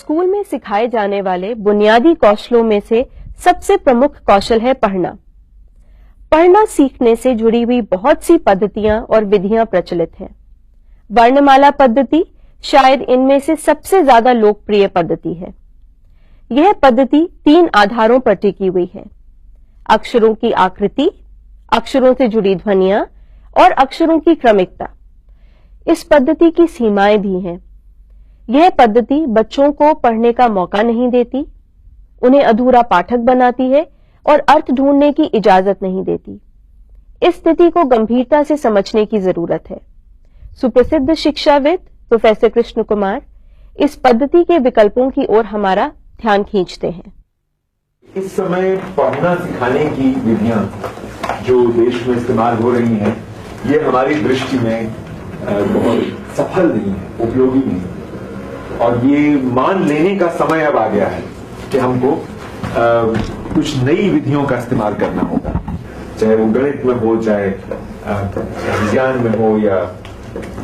School में सिखाए जाने वाले बुनियादी कौशलों में से सबसे प्रमुख कौशल है पढ़ना। पढ़ना सीखने से जुड़ी हुई बहुत सी पद्धतियां और विधियां प्रचलित हैं। वर्णमाला पद्धति शायद इनमें से सबसे ज्यादा लोकप्रिय पद्धति है। यह पद्धति 3 आधारों पर टिकी हुई है: अक्षरों की आकृति, अक्षरों से जुड़ी ध्वनियां और अक्षरों की क्रमिकता। इस पद्धति की सीमाएं भी हैं। यह पद्धति बच्चों को पढ़ने का मौका नहीं देती, उन्हें अधूरा पाठक बनाती है और अर्थ ढूंढने की इजाजत नहीं देती। इस स्थिति को गंभीरता से समझने की जरूरत है। सुप्रसिद्ध शिक्षाविद प्रोफेसर कृष्ण कुमार इस पद्धति के विकल्पों की ओर हमारा ध्यान खींचते हैं। इस समय पढ़ना सिखाने की विधियां जो देश में इस्तेमाल हो रही हैं, ये हमारी दृष्टि में बहुत सफल नहीं है, उपयोगी नहीं है। और ये मान लेने का समय अब आ गया है कि हमको कुछ नई विधियों का इस्तेमाल करना होगा, चाहे वो गणित में हो, चाहे विज्ञान में हो या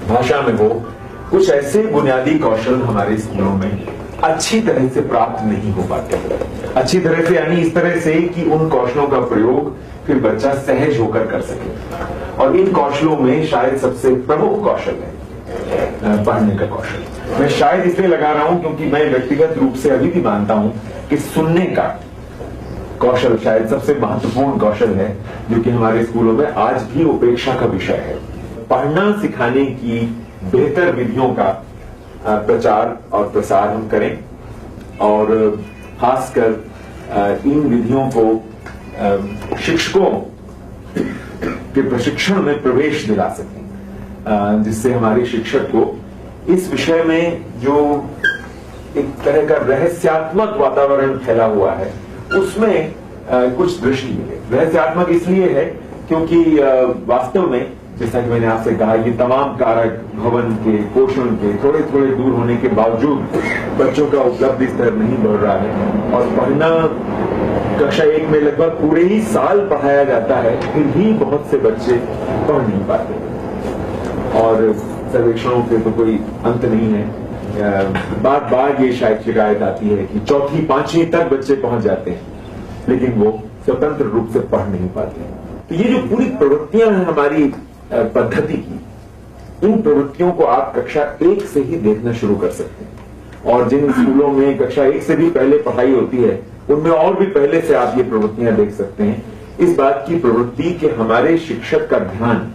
भाषा में हो। कुछ ऐसे बुनियादी कौशल हमारे स्कूलों में अच्छी तरह से प्राप्त नहीं हो पाते। अच्छी तरह से यानी इस तरह से कि उन कौशलों का प्रयोग फिर बच्चा सहज होकर कर सके। और इन कौशलों में शायद सबसे प्रमुख कौशल है पढ़ने का कौशल। मैं शायद इसलिए लगा रहा हूं क्योंकि मैं व्यक्तिगत रूप से अभी भी मानता हूं कि सुनने का कौशल शायद सबसे महत्वपूर्ण कौशल है, जो कि हमारे स्कूलों में आज भी उपेक्षा का विषय है। पढ़ना सिखाने की बेहतर विधियों का प्रचार और प्रसार हम करें और खासकर इन विधियों को शिक्षकों के प्रशिक्षण में प्रवेश दिला सकें, जिससे हमारे शिक्षक को इस विषय में जो एक तरह का रहस्यात्मक वातावरण फैला हुआ है उसमें कुछ दृष्टि मिले। रहस्यात्मक इसलिए है क्योंकि वास्तव में जैसा कि मैंने आपसे कहा, ये तमाम कारक भवन के, पोषण के थोड़े थोड़े दूर होने के बावजूद बच्चों का उपलब्धि स्तर नहीं बढ़ रहा है। और पढ़ना कक्षा 1 में लगभग पूरे ही साल पढ़ाया जाता है, फिर भी बहुत से बच्चे पढ़ नहीं पाते। और सर्वेक्षणों के तो कोई अंत नहीं है। बार बार ये शायद शिकायत आती है कि 4वीं 5वीं तक बच्चे पहुंच जाते हैं, लेकिन वो स्वतंत्र रूप से पढ़ नहीं पाते। तो ये जो पूरी प्रवृत्तियां हैं हमारी पद्धति की, इन प्रवृत्तियों को आप कक्षा 1 से ही देखना शुरू कर सकते हैं। और जिन स्कूलों में कक्षा 1 से भी पहले पढ़ाई होती है, उनमें और भी पहले से आप ये प्रवृत्तियां देख सकते हैं। इस बात की प्रवृत्ति कि हमारे शिक्षक का ध्यान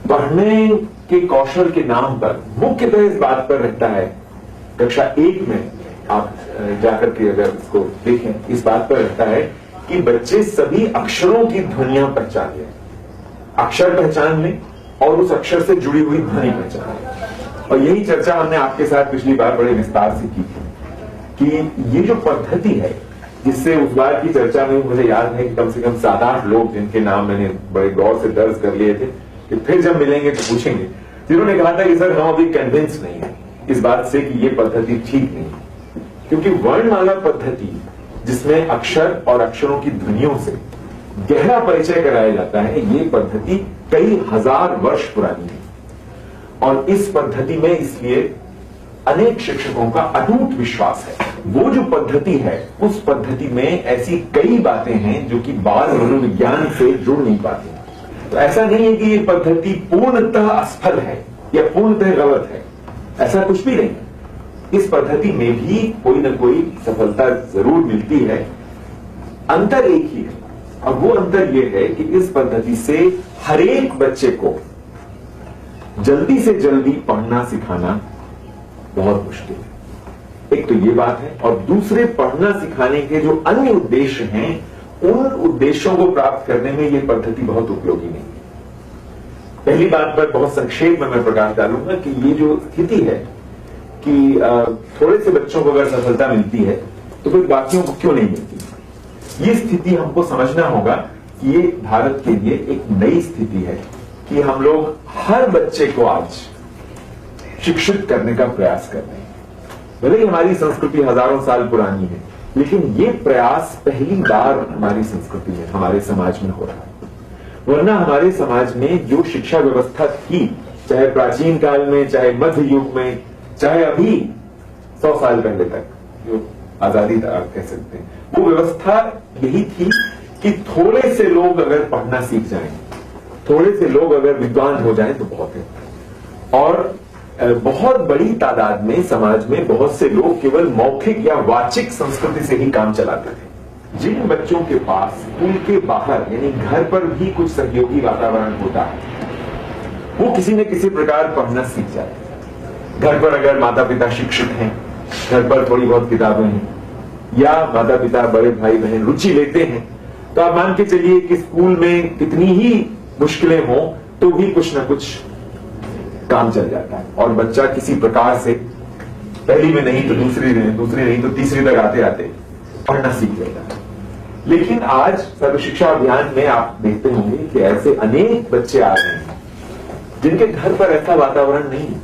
पढ़ने के कौशल के नाम पर मुख्यतः इस बात पर रहता है, कक्षा 1 में आप जाकर के अगर इसको देखें, इस बात पर रहता है कि बच्चे सभी अक्षरों की ध्वनियां पहचान लें, अक्षर पहचान लें और उस अक्षर से जुड़ी हुई ध्वनि पहचान लें। और यही चर्चा हमने आपके साथ पिछली बार बड़े विस्तार से की थी कि ये जो पद्धति है, जिससे उस बार की चर्चा में मुझे याद है कि कम से कम 7-8 लोग, जिनके नाम मैंने बड़े गौर से दर्ज कर लिए थे, कि फिर जब मिलेंगे तो पूछेंगे, जिन्होंने कहा था कि सर हम अभी कन्विंस नहीं है इस बात से कि ये पद्धति ठीक नहीं है। क्योंकि वर्णमाला पद्धति, जिसमें अक्षर और अक्षरों की ध्वनियों से गहरा परिचय कराया जाता है, ये पद्धति कई हजार वर्ष पुरानी है। और इस पद्धति में इसलिए अनेक शिक्षकों का अटूट विश्वास है। वो जो पद्धति है, उस पद्धति में ऐसी कई बातें हैं जो कि बाल मनोविज्ञान से जुड़ नहीं पाती। तो ऐसा नहीं है कि ये पद्धति पूर्णतः असफल है या पूर्णतः गलत है, ऐसा कुछ भी नहीं। इस पद्धति में भी कोई ना कोई सफलता जरूर मिलती है। अंतर एक ही है, और वो अंतर ये है कि इस पद्धति से हरेक बच्चे को जल्दी से जल्दी पढ़ना सिखाना बहुत मुश्किल है। एक तो ये बात है, और दूसरे पढ़ना सिखाने के जो अन्य उद्देश्य हैं, उन उद्देश्यों को प्राप्त करने में ये पद्धति बहुत उपयोगी नहीं है। पहली बात पर बहुत संक्षेप में मैं प्रकाश डालूंगा कि ये जो स्थिति है कि थोड़े से बच्चों को अगर सफलता मिलती है तो फिर बाकियों को क्यों नहीं मिलती, ये स्थिति हमको समझना होगा कि ये भारत के लिए एक नई स्थिति है कि हम लोग हर बच्चे को आज शिक्षित करने का प्रयास कर रहे हैं। भले ही हमारी संस्कृति हजारों साल पुरानी है, लेकिन ये प्रयास पहली बार हमारी संस्कृति में, हमारे समाज में हो रहा है। वरना हमारे समाज में जो शिक्षा व्यवस्था थी, चाहे प्राचीन काल में, चाहे मध्य युग में, चाहे अभी 100 साल पहले तक, जो आजादी आप कह सकते हैं, वो व्यवस्था यही थी कि थोड़े से लोग अगर पढ़ना सीख जाएं, थोड़े से लोग अगर विद्वान हो जाएं तो बहुत है। और बहुत बड़ी तादाद में समाज में बहुत से लोग केवल मौखिक या वाचिक संस्कृति से ही काम चलाते थे। जिन बच्चों के पास स्कूल के बाहर यानी घर पर भी कुछ सहयोगी वातावरण होता है, वो किसी न किसी प्रकार पढ़ना सीख जाते हैं। घर पर अगर माता पिता शिक्षित हैं, घर पर थोड़ी बहुत किताबें हैं, या माता पिता बड़े भाई बहन रुचि लेते हैं, तो आप मान के चलिए कि स्कूल में कितनी ही मुश्किलें हो तो भी कुछ ना कुछ काम चल जाता है और बच्चा किसी प्रकार से पहली में नहीं तो दूसरी नहीं तो तीसरी तक आते आते पढ़ना सीख लेता है। लेकिन आज सर्व शिक्षा अभियान में आप देखते होंगे कि ऐसे अनेक बच्चे आ रहे हैं जिनके घर पर ऐसा वातावरण नहीं है,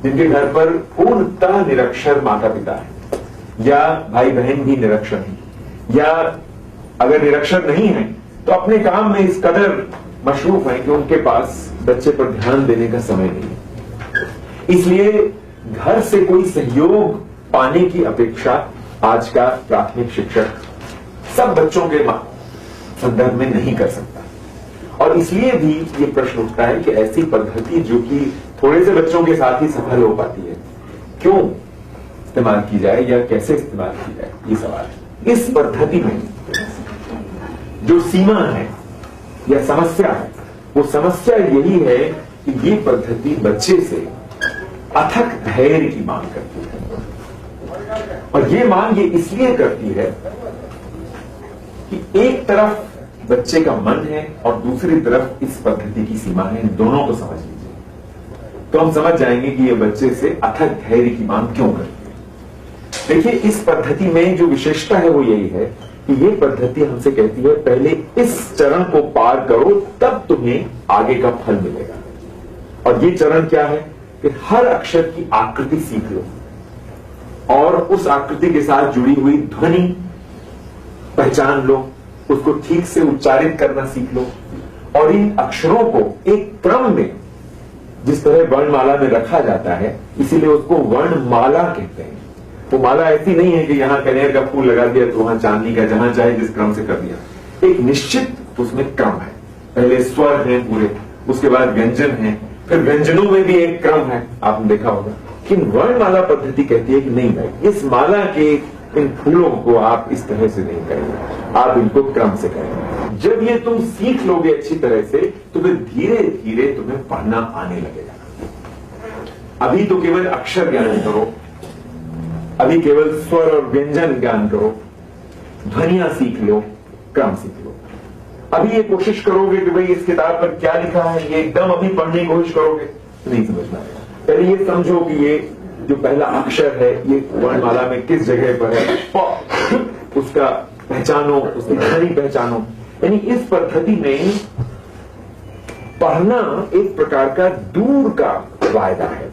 जिनके घर पर पूर्णतः निरक्षर माता पिता है या भाई बहन भी निरक्षर हैं, या अगर निरक्षर नहीं है तो अपने काम में इस कदर मशरूफ है कि उनके पास बच्चे पर ध्यान देने का समय नहीं है। इसलिए घर से कोई सहयोग पाने की अपेक्षा आज का प्राथमिक शिक्षक सब बच्चों के संदर्भ में नहीं कर सकता। और इसलिए भी ये प्रश्न उठता है कि ऐसी पद्धति जो कि थोड़े से बच्चों के साथ ही सफल हो पाती है, क्यों इस्तेमाल की जाए या कैसे इस्तेमाल की जाए, ये सवाल है। इस पद्धति में जो सीमा है या समस्या है, वो समस्या यही है कि ये पद्धति बच्चे से अथक धैर्य की मांग करती है। और ये मांग ये इसलिए करती है कि एक तरफ बच्चे का मन है और दूसरी तरफ इस पद्धति की सीमा है। इन दोनों को समझ लीजिए तो हम समझ जाएंगे कि ये बच्चे से अथक धैर्य की मांग क्यों करती है। देखिए, इस पद्धति में जो विशेषता है वो यही है कि ये पद्धति हमसे कहती है पहले इस चरण को पार करो तब तुम्हें आगे का फल मिलेगा। और ये चरण क्या है कि हर अक्षर की आकृति सीख लो और उस आकृति के साथ जुड़ी हुई ध्वनि पहचान लो, उसको ठीक से उच्चारित करना सीख लो और इन अक्षरों को एक क्रम में जिस तरह वर्णमाला में रखा जाता है, इसीलिए उसको वर्णमाला कहते हैं। वो माला ऐसी नहीं है कि यहां कनेर का फूल लगा दिया तो वहां चांदनी का, जहां चाहे जिस क्रम से कर दिया। एक निश्चित उसमें क्रम है, पहले स्वर है पूरे, उसके बाद व्यंजन है, फिर व्यंजनों में भी एक क्रम है, आपने देखा होगा। लेकिन वर्णमाला पद्धति कहती है कि नहीं भाई, इस माला के इन फूलों को आप इस तरह से नहीं करेंगे, आप इनको क्रम से करेंगे। जब ये तुम सीख लोगे अच्छी तरह से तो फिर धीरे धीरे तुम्हें पढ़ना आने लगेगा। अभी तो केवल अक्षर ज्ञान करो, अभी केवल स्वर और व्यंजन ज्ञान करो, ध्वनियां सीख लो, क्रम सीख लो। अभी ये कोशिश करोगे कि भाई इस किताब पर क्या लिखा है, ये एकदम अभी पढ़ने की कोशिश करोगे तो नहीं समझना है। पहले ये समझो कि ये जो पहला अक्षर है ये वर्णमाला में किस जगह पर है, उसका पहचानो, उसकी ध्वनि पहचानो। यानी इस पद्धति में पढ़ना एक प्रकार का दूर का वायदा है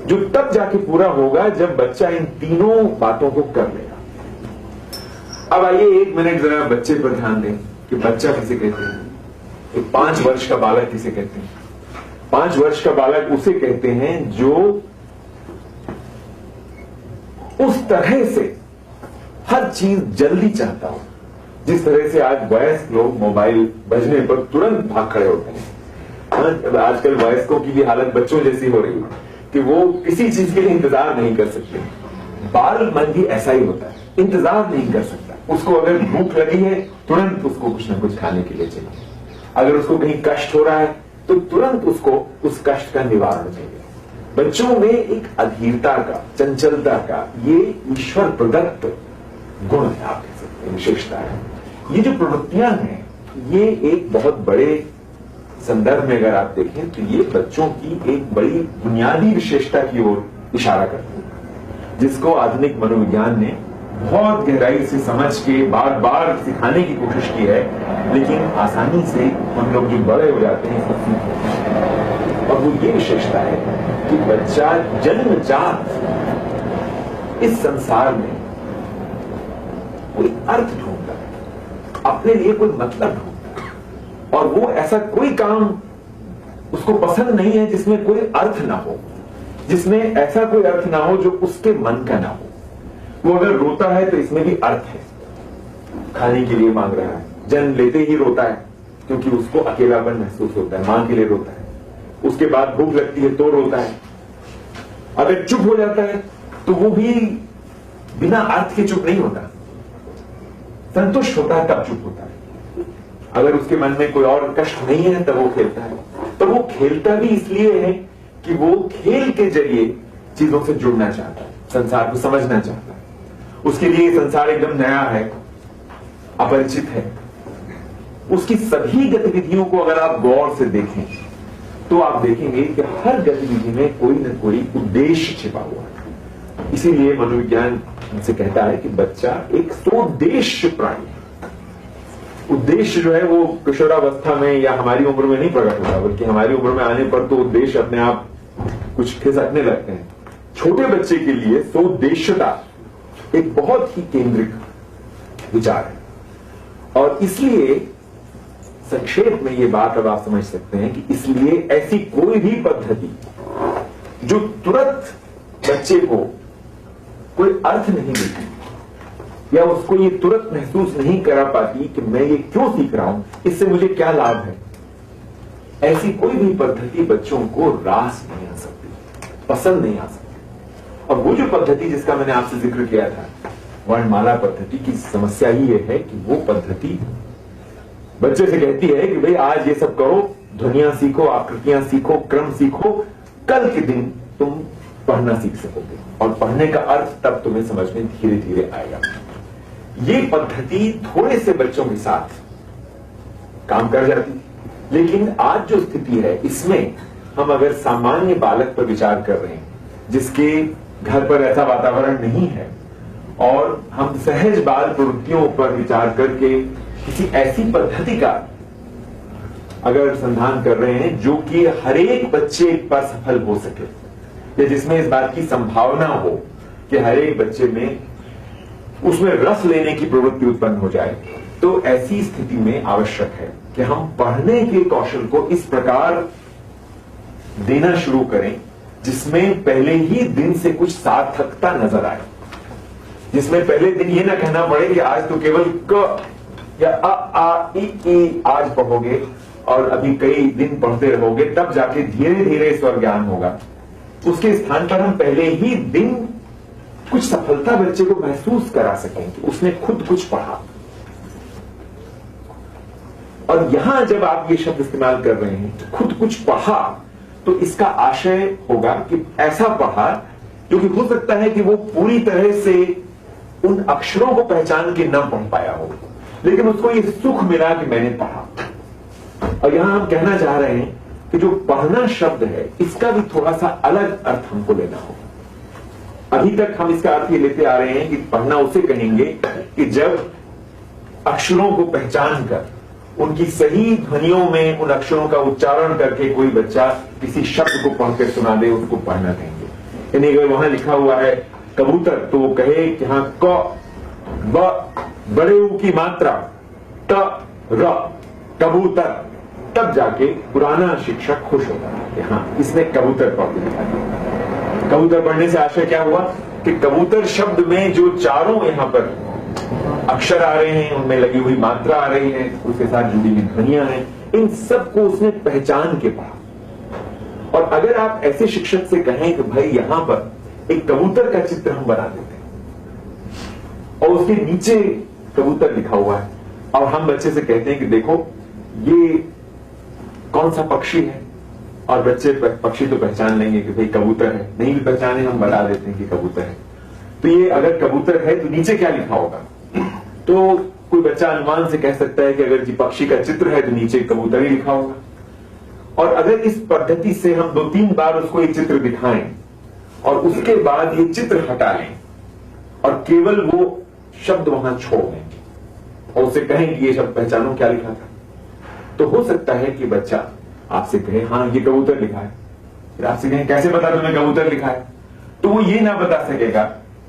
जो तब जाके पूरा होगा जब बच्चा इन तीनों बातों को कर लेगा। अब आइए 1 मिनट जरा बच्चे पर ध्यान दें कि बच्चा किसे कहते हैं, तो 5 वर्ष का बालक किसे कहते हैं। 5 वर्ष का बालक उसे कहते हैं जो उस तरह से हर चीज जल्दी चाहता हो जिस तरह से आज वयस्क लोग मोबाइल बजने पर तुरंत भाग खड़े होते हैं। आजकल वयस्कों की भी हालत बच्चों जैसी हो रही है कि वो किसी चीज के लिए इंतजार नहीं कर सकते। बाल मन भी ऐसा ही होता है, इंतजार नहीं कर सकता। उसको अगर भूख लगी है तुरंत उसको कुछ ना कुछ खाने के लिए चाहिए, अगर उसको कहीं कष्ट हो रहा है तो तुरंत उसको उस कष्ट का निवारण चाहिए। बच्चों में एक अधीरता का, चंचलता का ये ईश्वर प्रदत्त गुण है, आप कह सकते हैं, विशेषता है। ये जो प्रवृत्तियां हैं ये एक बहुत बड़े संदर्भ में अगर आप देखें तो ये बच्चों की एक बड़ी बुनियादी विशेषता की ओर इशारा करती है जिसको आधुनिक मनोविज्ञान ने बहुत गहराई से समझ के बार बार सिखाने की कोशिश की है, लेकिन आसानी से हम लोग जो बड़े हो जाते हैं इसको सीख लेते हैं। और वो ये विशेषता है कि बच्चा जन्मजात इस संसार में कोई अर्थ ढूंढता है, अपने लिए कोई मतलब ढूंढता है और वो ऐसा कोई काम उसको पसंद नहीं है जिसमें कोई अर्थ ना हो। जिसमें ऐसा कोई अर्थ ना हो जो उसके मन का ना हो। वो अगर रोता है तो इसमें भी अर्थ है, खाने के लिए मांग रहा है, जन्म लेते ही रोता है क्योंकि उसको अकेलापन महसूस होता है, मां के लिए रोता है, उसके बाद भूख लगती है तो रोता है। अगर चुप हो जाता है तो वो भी बिना अर्थ के चुप नहीं होता, संतुष्ट होता है तब चुप होता है। अगर उसके मन में कोई और कष्ट नहीं है तब वो खेलता है। तो वो खेलता भी इसलिए है कि वो खेल के जरिए चीजों से जुड़ना चाहता है, संसार को समझना चाहता है। उसके लिए संसार एकदम नया है, अपरिचित है। उसकी सभी गतिविधियों को अगर आप गौर से देखें तो आप देखेंगे कि हर गतिविधि में कोई न कोई उद्देश्य छिपा हुआ है। इसीलिए मनोविज्ञान हमसे कहता है कि बच्चा एक सोद्देश्य प्राणी है। उद्देश्य जो है वो किशोरावस्था में या हमारी उम्र में नहीं प्रकट होता, बल्कि हमारी उम्र में आने पर तो उद्देश्य अपने आप कुछ खिसकने लगते हैं। छोटे बच्चे के लिए सोद्देश्यता एक बहुत ही केंद्रित विचार है, और इसलिए संक्षेप में ये बात अब आप समझ सकते हैं कि इसलिए ऐसी कोई भी पद्धति जो तुरंत बच्चे को कोई अर्थ नहीं देती या उसको ये तुरंत महसूस नहीं करा पाती कि मैं ये क्यों सीख रहा हूं, इससे मुझे क्या लाभ है, ऐसी कोई भी पद्धति बच्चों को रास नहीं आ सकती, पसंद नहीं आ सकती। और वो जो पद्धति जिसका मैंने आपसे जिक्र किया था, वर्णमाला पद्धति की समस्या ही ये है कि वो पद्धति बच्चे से कहती है कि भाई आज ये सब करो, ध्वनियां सीखो, आकृतियां सीखो, क्रम सीखो, कल के दिन तुम पढ़ना सीख सकोगे, और पढ़ने का अर्थ तब तुम्हें समझ में धीरे धीरे आएगा। ये पद्धति थोड़े से बच्चों के साथ काम कर जाती, लेकिन आज जो स्थिति है इसमें हम अगर सामान्य बालक पर विचार कर रहे हैं जिसके घर पर ऐसा वातावरण नहीं है, और हम सहज बाल प्रवृत्तियों पर विचार करके किसी ऐसी पद्धति का अगर संधान कर रहे हैं जो कि हर एक बच्चे पर सफल हो सके, या जिसमें इस बात की संभावना हो कि हर एक बच्चे में उसमें रस लेने की प्रवृत्ति उत्पन्न हो जाए, तो ऐसी स्थिति में आवश्यक है कि हम पढ़ने के कौशल को इस प्रकार देना शुरू करें जिसमें पहले ही दिन से कुछ सार्थकता नजर आए, जिसमें पहले दिन ये ना कहना पड़े कि आज तो केवल क या अ आ ई आज पढ़ोगे और अभी कई दिन पढ़ते रहोगे, तब जाके धीरे धीरे स्वर ज्ञान होगा। उसके स्थान पर हम पहले ही दिन कुछ सफलता बच्चे को महसूस करा सकें कि उसने खुद कुछ पढ़ा। और यहां जब आप ये शब्द इस्तेमाल कर रहे हैं खुद कुछ पढ़ा, तो इसका आशय होगा कि ऐसा पढ़ा क्योंकि हो सकता है कि वो पूरी तरह से उन अक्षरों को पहचान के न पढ़ पाया हो, लेकिन उसको ये सुख मिला कि मैंने पढ़ा। और यहां हम कहना चाह रहे हैं कि जो पढ़ना शब्द है इसका भी थोड़ा सा अलग अर्थ हमको लेना होगा। अभी तक हम इसका अर्थ ये लेते आ रहे हैं कि पढ़ना उसे कहेंगे कि जब अक्षरों को पहचान कर उनकी सही ध्वनियों में उन अक्षरों का उच्चारण करके कोई बच्चा किसी शब्द को पढ़कर सुना दे, उसको पढ़ना कहेंगे। यानी अगर वहां लिखा हुआ है कबूतर तो वो कहे कि हाँ क ब बड़े ऊ की मात्रा त र कबूतर, तब जाके पुराना शिक्षक खुश होता है कि हाँ इसने कबूतर पढ़ लिया। कबूतर पढ़ने से आशय क्या हुआ कि कबूतर शब्द में जो चारों यहां पर अक्षर आ रहे हैं, उनमें लगी हुई मात्रा आ रही है, उसके साथ जुड़ी हुई ध्वनियां हैं, इन सबको उसने पहचान के पढ़ा। और अगर आप ऐसे शिक्षक से कहें कि भाई यहां पर एक कबूतर का चित्र हम बना देते हैं और उसके नीचे कबूतर लिखा हुआ है, और हम बच्चे से कहते हैं कि देखो ये कौन सा पक्षी है, और बच्चे पक्षी तो पहचान लेंगे कि भाई कबूतर है, नहीं भी पहचाने हम बता देते हैं कि कबूतर है। तो ये अगर कबूतर है तो नीचे क्या लिखा होगा, तो कोई बच्चा अनुमान से कह सकता है कि अगर जी पक्षी का चित्र है तो नीचे कबूतर ही लिखा होगा। और अगर इस पद्धति से हम 2-3 बार उसको ये चित्र दिखाएं और उसके बाद ये चित्र हटा लें और केवल वो शब्द वहां छोड़ दें और उसे कहें कि ये शब्द पहचानो क्या लिखा था, तो हो सकता है कि बच्चा आपसे कहे हाँ ये कबूतर लिखा है। फिर आपसे कहें कैसे पता तुम्हें कबूतर लिखा है, तो वो ये ना बता सकेगा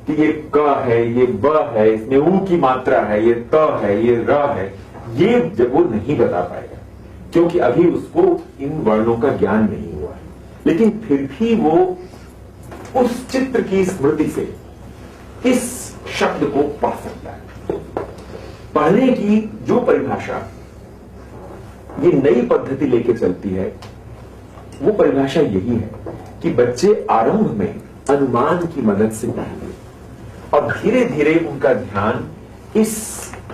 कि ये क है, ये ब है, इसमें ऊ की मात्रा है, ये त है, ये र है, ये जब वो नहीं बता पाएगा क्योंकि अभी उसको इन वर्णों का ज्ञान नहीं हुआ है। लेकिन फिर भी वो उस चित्र की स्मृति से इस शब्द को पढ़ सकता है। पढ़ने की जो परिभाषा ये नई पद्धति लेके चलती है, वो परिभाषा यही है कि बच्चे आरंभ में अनुमान की मदद से पढ़ेंगे और धीरे धीरे उनका ध्यान इस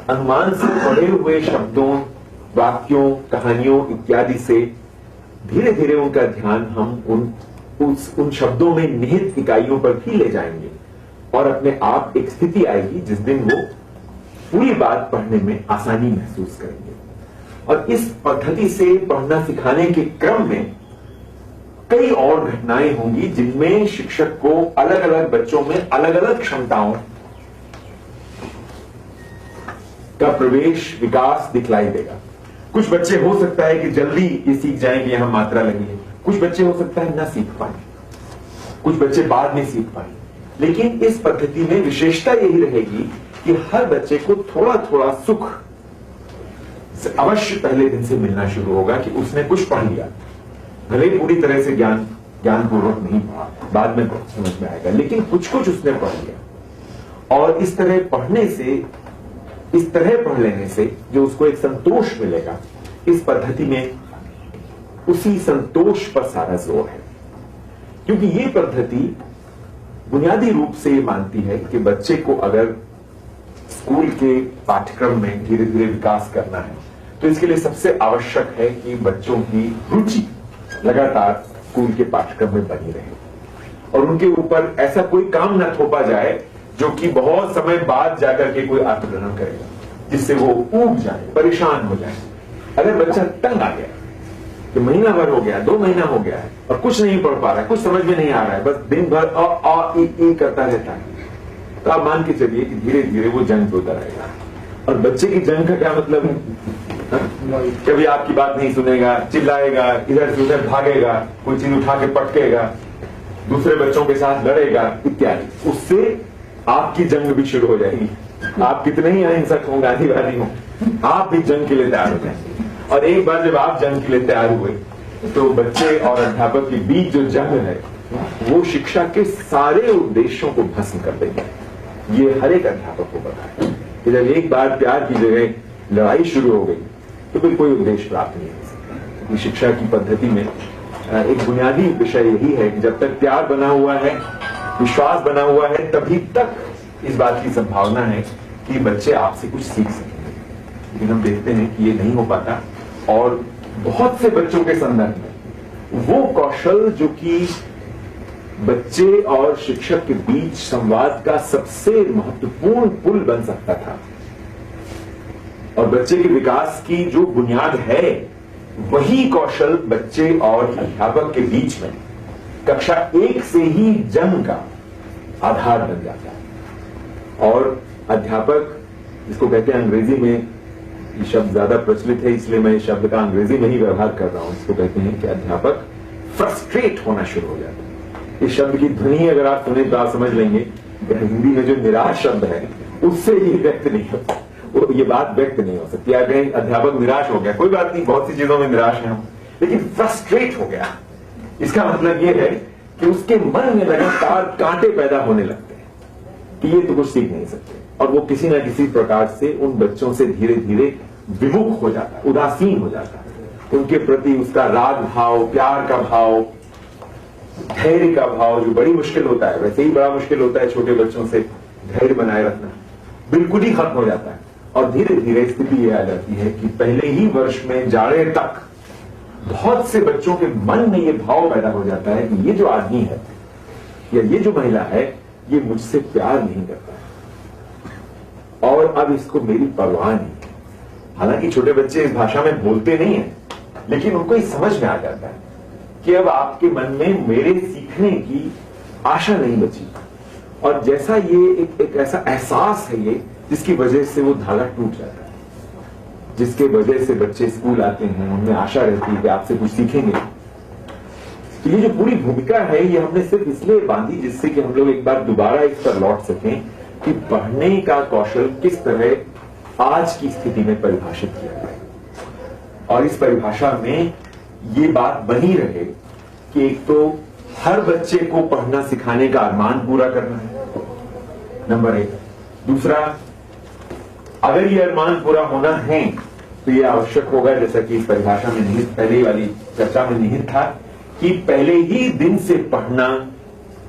अनुमान से पढ़े हुए शब्दों, वाक्यों, कहानियों इत्यादि से धीरे धीरे उनका ध्यान हम उन शब्दों में निहित इकाइयों पर भी ले जाएंगे और अपने आप एक स्थिति आएगी जिस दिन वो पूरी बात पढ़ने में आसानी महसूस करेंगे। और इस पद्धति से पढ़ना सिखाने के क्रम में कई और घटनाएं होंगी जिनमें शिक्षक को अलग अलग बच्चों में अलग अलग क्षमताओं का प्रवेश, विकास दिखलाई देगा। कुछ बच्चे हो सकता है कि जल्दी ये सीख जाएं कि यहां मात्रा लगी है, कुछ बच्चे हो सकता है ना सीख पाए, कुछ बच्चे बाद में सीख पाए। लेकिन इस पद्धति में विशेषता यही रहेगी कि हर बच्चे को थोड़ा थोड़ा सुख अवश्य पहले दिन से मिलना शुरू होगा कि उसने कुछ पढ़ लिया, भले पूरी तरह से ज्ञानपूर्वक नहीं पढ़ा, बाद में समझ में आएगा, लेकिन कुछ उसने पढ़ लिया। और इस तरह पढ़ने से, इस तरह पढ़ लेने से जो उसको एक संतोष मिलेगा, इस पद्धति में उसी संतोष पर सारा जोर है। क्योंकि ये पद्धति बुनियादी रूप से ये मानती है कि बच्चे को अगर स्कूल के पाठ्यक्रम में धीरे धीरे विकास करना है तो इसके लिए सबसे आवश्यक है कि बच्चों की रुचि लगातार स्कूल के पाठ्यक्रम में बनी रहे और उनके ऊपर ऐसा कोई काम न थोपा जाए जो कि बहुत समय बाद जाकर के कोई अर्थ ग्रहण करेगा, जिससे वो ऊब जाए, परेशान हो जाए। अगर बच्चा तंग आ गया कि महीना भर हो गया, 2 महीना हो गया है और कुछ नहीं पढ़ पा रहा है, कुछ समझ में नहीं आ रहा है, बस दिन भर अ ई करता रहता है, तो आप मान के चलिए कि धीरे धीरे वो जंग पे उतर आएगा। और बच्चे की जंग का क्या मतलब है? कभी आपकी बात नहीं सुनेगा, चिल्लाएगा, इधर से उधर भागेगा, कोई चीज उठा के पटकेगा, दूसरे बच्चों के साथ लड़ेगा इत्यादि। उससे आपकी जंग भी शुरू हो जाएगी। आप कितने ही अहिंसक हो, गांधीवादी हो, आप भी जंग के लिए तैयार हो जाएंगे। और एक बार जब आप जंग के लिए तैयार हुए तो बच्चे और अध्यापक के बीच जो जंग है वो शिक्षा के सारे उद्देश्यों को भस्म कर देंगे। ये हर एक अध्यापक को पता है कि जब एक बार प्यार की जगह लड़ाई शुरू हो गई तो फिर कोई उद्देश्य प्राप्त नहीं हो सकता। शिक्षा की पद्धति में एक बुनियादी विषय यही है कि जब तक प्यार बना हुआ है, विश्वास बना हुआ है, तभी तक इस बात की संभावना है कि बच्चे आपसे कुछ सीख सकेंगे। लेकिन हम देखते हैं कि ये नहीं हो पाता और बहुत से बच्चों के संदर्भ में वो कौशल जो कि बच्चे और शिक्षक के बीच संवाद का सबसे महत्वपूर्ण पुल बन सकता था और बच्चे के विकास की जो बुनियाद है, वही कौशल बच्चे और अध्यापक के बीच में कक्षा 1 से ही जंग का आधार बन जाता है। और अध्यापक, जिसको कहते हैं अंग्रेजी में, ये शब्द ज्यादा प्रचलित है इसलिए मैं इस शब्द का अंग्रेजी में ही व्यवहार कर रहा हूं, इसको कहते हैं कि अध्यापक फ्रस्ट्रेट होना शुरू हो जाता है। इस शब्द की ध्वनि अगर आप सुने तो आप समझ लेंगे हिंदी में जो निराश शब्द है उससे ये व्यक्त नहीं होता, ये बात व्यक्त नहीं हो सकती। या कहीं अध्यापक निराश हो गया, कोई बात नहीं, बहुत सी चीजों में निराश है हम, लेकिन फ्रस्ट्रेट हो गया, इसका मतलब ये है कि उसके मन में लगातार कांटे पैदा होने लगते हैं कि ये तो कुछ सीख नहीं सकते और वो किसी ना किसी प्रकार से उन बच्चों से धीरे धीरे विमुख हो जाता है, उदासीन हो जाता है। उनके प्रति उसका राग भाव, प्यार का भाव, धैर्य का भाव, जो बड़ी मुश्किल होता है, वैसे ही बड़ा मुश्किल होता है छोटे बच्चों से धैर्य बनाए रखना, बिल्कुल ही खत्म हो जाता है। और धीरे धीरे स्थिति यह आ जाती है कि पहले ही वर्ष में जाड़े तक बहुत से बच्चों के मन में यह भाव पैदा हो जाता है कि ये जो आदमी है या ये जो महिला है ये मुझसे प्यार नहीं करता है और अब इसको मेरी परवाह नहीं है। हालांकि छोटे बच्चे इस भाषा में बोलते नहीं है, लेकिन उनको ये समझ में आ जाता है कि अब आपके मन में मेरे सीखने की आशा नहीं बची। और जैसा ये एक ऐसा एहसास है ये जिसकी वजह से वो धागा टूट जाता है, जिसके वजह से बच्चे स्कूल आते हैं, उनमें आशा रहती है कि आपसे कुछ सीखेंगे। तो ये जो पूरी भूमिका है ये हमने सिर्फ इसलिए बांधी जिससे कि हम लोग एक बार दोबारा इस पर लौट सकें कि पढ़ने का कौशल किस तरह आज की स्थिति में परिभाषित किया जाए और इस परिभाषा में ये बात बनी रहे कि एक तो हर बच्चे को पढ़ना सिखाने का अरमान पूरा करना है, नंबर 1। दूसरा, अगर ये अरमान पूरा होना है तो ये आवश्यक होगा, जैसा कि इस परिभाषा में निहित, पहले वाली चर्चा में निहित था, कि पहले ही दिन से पढ़ना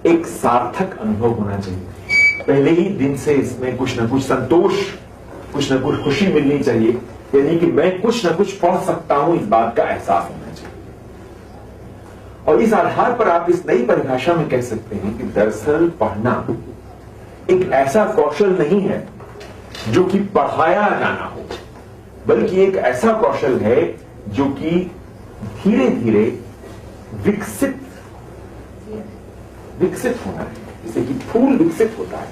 एक सार्थक अनुभव होना चाहिए। पहले ही दिन से इसमें कुछ ना कुछ संतोष, कुछ ना कुछ खुशी मिलनी चाहिए, यानी कि मैं कुछ ना कुछ पढ़ सकता हूं, इस बात का एहसास होना चाहिए। और इस आधार पर आप इस नई परिभाषा में कह सकते हैं कि दरअसल पढ़ना एक ऐसा कौशल नहीं है जो कि पढ़ाया जाना हो, बल्कि एक ऐसा कौशल है जो कि धीरे धीरे विकसित होना है। जैसे कि फूल विकसित होता है,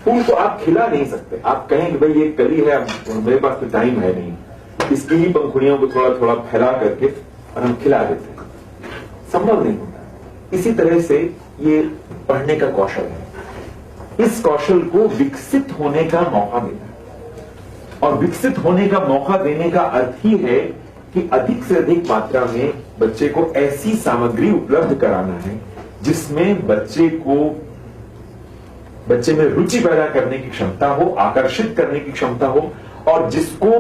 फूल को आप खिला नहीं सकते। आप कहें कि भाई ये कली है, मेरे पास तो टाइम है नहीं, इसकी ही पंखुड़ियों को थोड़ा थोड़ा फैला करके और हम खिला देते हैं, संभव नहीं होता। इसी तरह से ये पढ़ने का कौशल है, इस कौशल को विकसित होने का मौका देना है। और विकसित होने का मौका देने का अर्थ ही है कि अधिक से अधिक मात्रा में बच्चे को ऐसी सामग्री उपलब्ध कराना है जिसमें बच्चे में रुचि पैदा करने की क्षमता हो, आकर्षित करने की क्षमता हो, और जिसको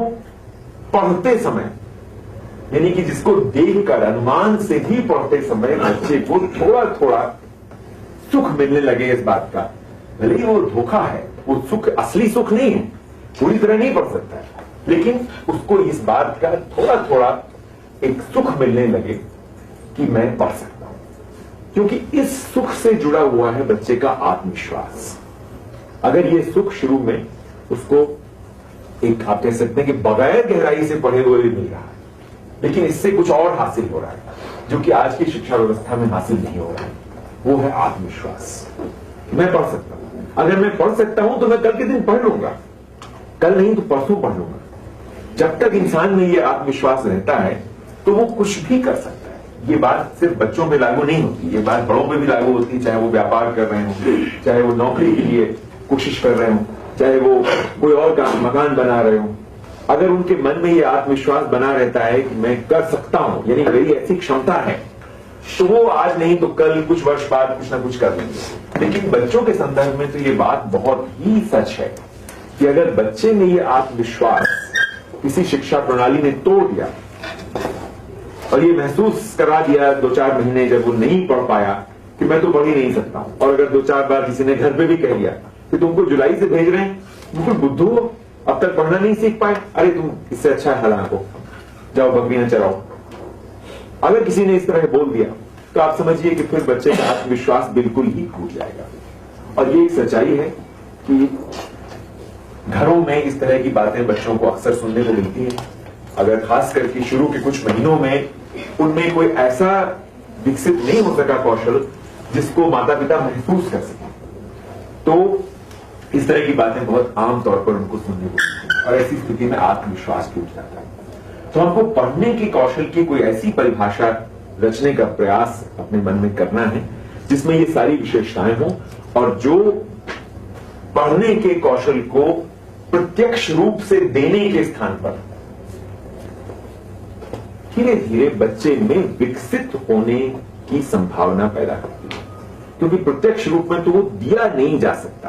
पढ़ते समय, यानी कि जिसको देखकर अनुमान से ही पढ़ते समय बच्चे को थोड़ा थोड़ा सुख मिलने लगे इस बात का। भले ही वो धोखा है, वो सुख असली सुख नहीं है, पूरी तरह नहीं पढ़ सकता है, लेकिन उसको इस बात का थोड़ा थोड़ा एक सुख मिलने लगे कि मैं पढ़ सकता हूं, क्योंकि इस सुख से जुड़ा हुआ है बच्चे का आत्मविश्वास। अगर ये सुख शुरू में उसको एक, आप कह सकते हैं कि बगैर गहराई से पढ़े हुए भी मिल रहा है, लेकिन इससे कुछ और हासिल हो रहा है जो कि आज की शिक्षा व्यवस्था में हासिल नहीं हो रहा है, वो है आत्मविश्वास। मैं पढ़ सकता हूं, अगर मैं पढ़ सकता हूं तो मैं कल के दिन पढ़ लूंगा, कल नहीं तो परसों पढ़ लूंगा। जब तक इंसान में ये आत्मविश्वास रहता है तो वो कुछ भी कर सकता है। ये बात सिर्फ बच्चों पे लागू नहीं होती, ये बात बड़ों पे भी लागू होती है, चाहे वो व्यापार कर रहे हो, चाहे वो नौकरी के लिए कोशिश कर रहे हो, चाहे वो कोई और काम, मकान बना रहे हो। अगर उनके मन में ये आत्मविश्वास बना रहता है कि मैं कर सकता हूं, यानी मेरी ऐसी क्षमता है, तो वो आज नहीं तो कल, कुछ वर्ष बाद कुछ ना कुछ कर लेंगे। लेकिन बच्चों के संदर्भ में तो ये बात बहुत ही सच है कि अगर बच्चे में ये आत्मविश्वास किसी शिक्षा प्रणाली ने तोड़ दिया और ये महसूस करा दिया 2-4 महीने जब वो नहीं पढ़ पाया कि मैं तो पढ़ ही नहीं सकता हूं, और अगर 2-4 बार किसी ने घर पे भी कह दिया कि तुमको जुलाई से भेज रहे हैं, बिल्कुल बुद्धू हो, अब तक पढ़ना नहीं सीख पाए, अरे तुम इससे अच्छा है हला को, जाओ बकरियां चराओ। अगर किसी ने इस तरह बोल दिया तो आप समझिए कि फिर बच्चे का आत्मविश्वास बिल्कुल ही टूट जाएगा। और ये एक सच्चाई है कि घरों में इस तरह की बातें बच्चों को अक्सर सुनने को मिलती हैं। अगर खास करके शुरू के कुछ महीनों में उनमें कोई ऐसा विकसित नहीं हो सका कौशल जिसको माता पिता महसूस कर सके, तो इस तरह की बातें बहुत आम तौर पर उनको सुनने को मिलती हैं, और ऐसी स्थिति में आत्मविश्वास टूट जाता है। तो हमको पढ़ने के कौशल की कोई ऐसी परिभाषा रचने का प्रयास अपने मन में करना है जिसमें ये सारी विशेषताएं हों, और जो पढ़ने के कौशल को प्रत्यक्ष रूप से देने के स्थान पर धीरे धीरे बच्चे में विकसित होने की संभावना पैदा करती है। क्योंकि प्रत्यक्ष रूप में तो वो दिया नहीं जा सकता।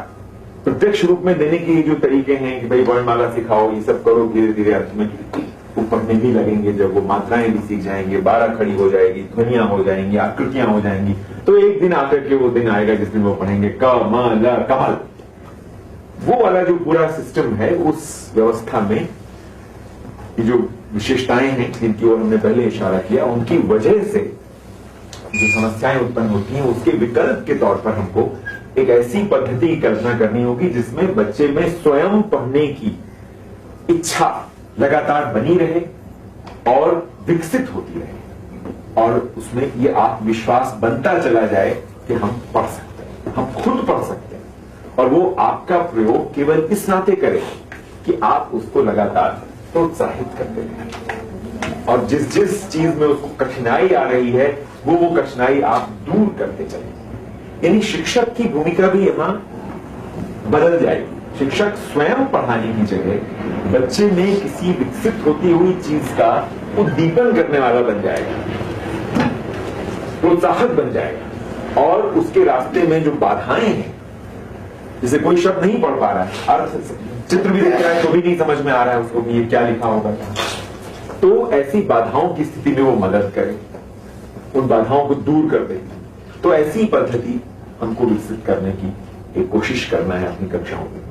प्रत्यक्ष रूप में देने के जो तरीके हैं कि भाई वर्णमाला सिखाओ, ये सब करो, धीरे धीरे अर्थ में वो पढ़ने भी लगेंगे, जब वो मात्राएं भी सीख जाएंगे, 12 खड़ी हो जाएगी, ध्वनियां हो जाएंगी, आकृतियां हो जाएंगी, तो एक दिन आकर के वो दिन आएगा जिस दिन वो पढ़ेंगे क म ल कमल। वो वाला जो पूरा सिस्टम है, उस व्यवस्था में ये जो विशेषताएं हैं जिनकी ओर हमने पहले इशारा किया, उनकी वजह से जो समस्याएं उत्पन्न होती हैं, उसके विकल्प के तौर पर हमको एक ऐसी पद्धति की कल्पना करनी होगी जिसमें बच्चे में स्वयं पढ़ने की इच्छा लगातार बनी रहे और विकसित होती रहे, और उसमें ये आत्मविश्वास बनता चला जाए कि हम पढ़ सकते हैं, हम खुद पढ़ सकते हैं, और वो आपका प्रयोग केवल इस नाते करे कि आप उसको लगातार प्रोत्साहित करते रहें, और जिस जिस चीज में उसको कठिनाई आ रही है वो कठिनाई आप दूर करते चले। यानी शिक्षक की भूमिका भी यहां बदल जाएगी। शिक्षक स्वयं पढ़ाने की जगह बच्चे में किसी विकसित होती हुई चीज का उद्दीपन करने वाला बन जाएगा, प्रोत्साहक बन जाएगा। और उसके रास्ते में जो बाधाएं हैं, जिसे कोई शब्द नहीं पढ़ पा रहा है, अर्थ चित्र भी देख रहा है तो भी नहीं समझ में आ रहा है उसको कि ये क्या लिखा होगा, तो ऐसी बाधाओं की स्थिति में वो मदद करे, उन बाधाओं को दूर कर दे। तो ऐसी पद्धति हमको विकसित करने की एक कोशिश करना है अपनी कक्षाओं में।